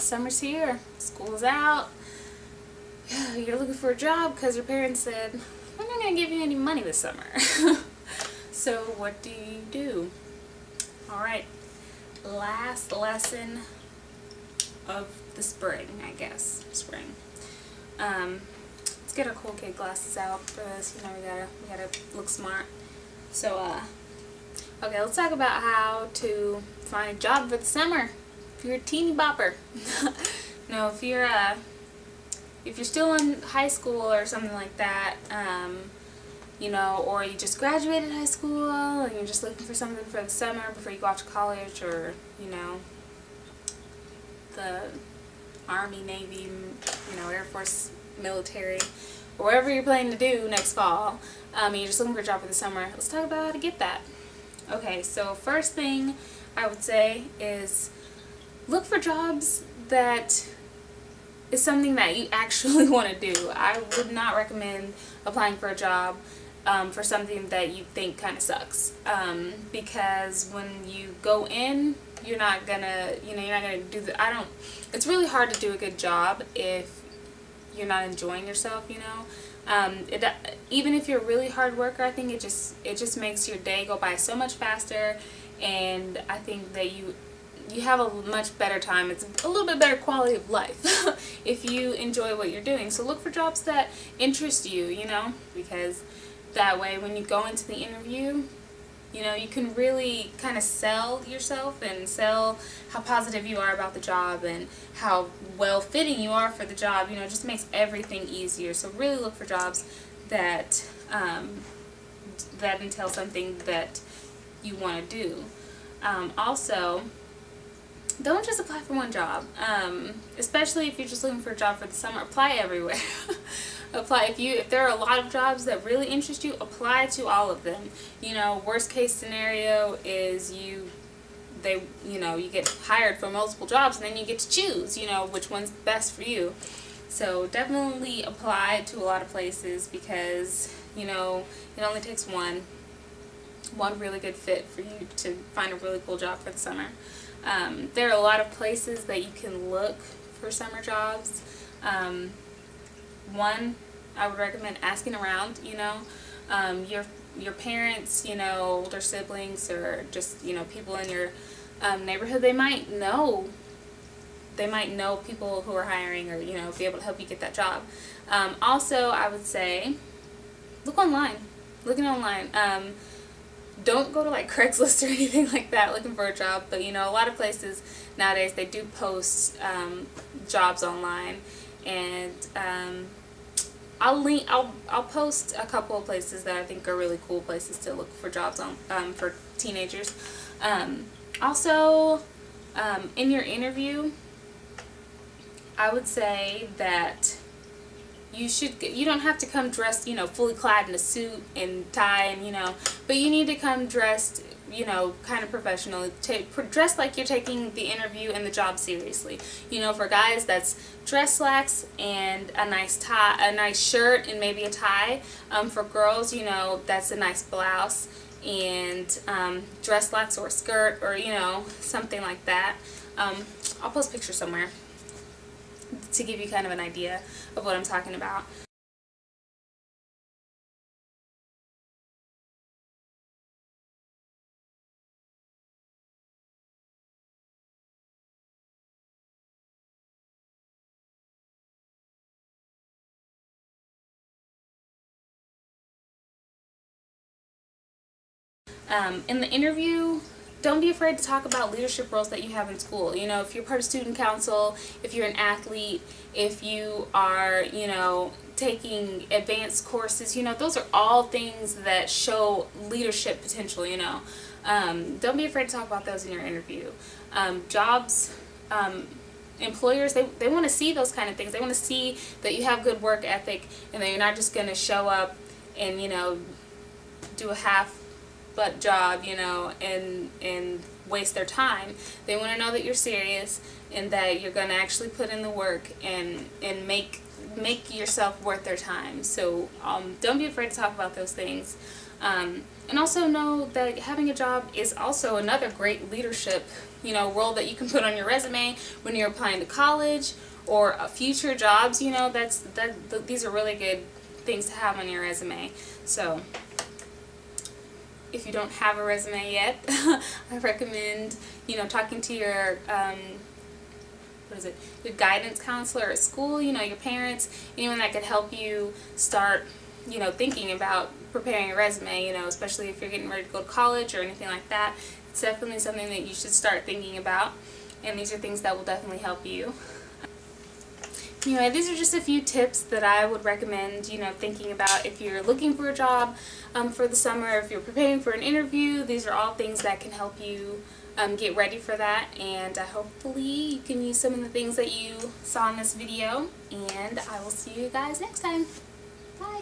Summer's here, school's out, you're looking for a job because your parents said, we're not going to give you any money this summer. So what do? Alright, last lesson of the spring, I guess. Spring. Let's get our cool kid glasses out for this. You know, we gotta look smart. So, okay, let's talk about how to find a job for the summer. If you're a teeny bopper. No, if you're still in high school or something like that, you know, or you just graduated high school and you're just looking for something for the summer before you go off to college, or, you know, the Army, Navy, you know, Air Force, military, or whatever you're planning to do next fall, and you're just looking for a job for the summer, let's talk about how to get that. Okay, so first thing I would say is look for jobs that is something that you actually want to do. I would not recommend applying for a job for something that you think kind of sucks, because when you go in, you're not gonna do it's really hard to do a good job if you're not enjoying yourself, you know. Even if you're a really hard worker, I think it just makes your day go by so much faster, and I think that you have a much better time. It's a little bit better quality of life if you enjoy what you're doing. So look for jobs that interest you, you know, because that way when you go into the interview, you know, you can really kind of sell yourself and sell how positive you are about the job and how well fitting you are for the job. You know, it just makes everything easier. So really look for jobs that that entail something that you want to do. Also, don't just apply for one job, especially if you're just looking for a job for the summer. Apply everywhere. If there are a lot of jobs that really interest you, apply to all of them. You know, worst case scenario is you get hired for multiple jobs, and then you get to choose, you know, which one's best for you. So definitely apply to a lot of places, because, you know, it only takes one really good fit for you to find a really cool job for the summer. There are a lot of places that you can look for summer jobs. One, I would recommend asking around, you know, your parents, you know, older siblings, or just, you know, people in your neighborhood. They might know people who are hiring, or, you know, be able to help you get that job. Also, I would say look online. Looking online. Don't go to like Craigslist or anything like that looking for a job, but, you know, a lot of places nowadays, they do post jobs online, and I'll post a couple of places that I think are really cool places to look for jobs on for teenagers. Also, in your interview, I would say that you don't have to come dressed, you know, fully clad in a suit and tie, and, you know, but you need to come dressed, you know, kind of professional. Dress like you're taking the interview and the job seriously. You know, for guys, that's dress slacks and a nice tie, a nice shirt, and maybe a tie. For girls, you know, that's a nice blouse and dress slacks or a skirt, or, you know, something like that. I'll post pictures somewhere to give you kind of an idea of what I'm talking about. In the interview, don't be afraid to talk about leadership roles that you have in school. You know, if you're part of student council, if you're an athlete, if you are, you know, taking advanced courses, you know, those are all things that show leadership potential, you know. Don't be afraid to talk about those in your interview. Employers, they want to see those kind of things. They want to see that you have good work ethic, and that you're not just going to show up and, you know, do a half-butt job, you know, and waste their time. They want to know that you're serious and that you're going to actually put in the work and make make yourself worth their time. So don't be afraid to talk about those things. And also know that having a job is also another great leadership, role that you can put on your resume when you're applying to college or future jobs. These are really good things to have on your resume. So if you don't have a resume yet, I recommend, talking to your your guidance counselor at school, your parents, anyone that could help you start, thinking about preparing a resume, especially if you're getting ready to go to college or anything like that. It's definitely something that you should start thinking about, and these are things that will definitely help you. Anyway, these are just a few tips that I would recommend, thinking about if you're looking for a job for the summer, if you're preparing for an interview. These are all things that can help you get ready for that, and hopefully you can use some of the things that you saw in this video, and I will see you guys next time. Bye!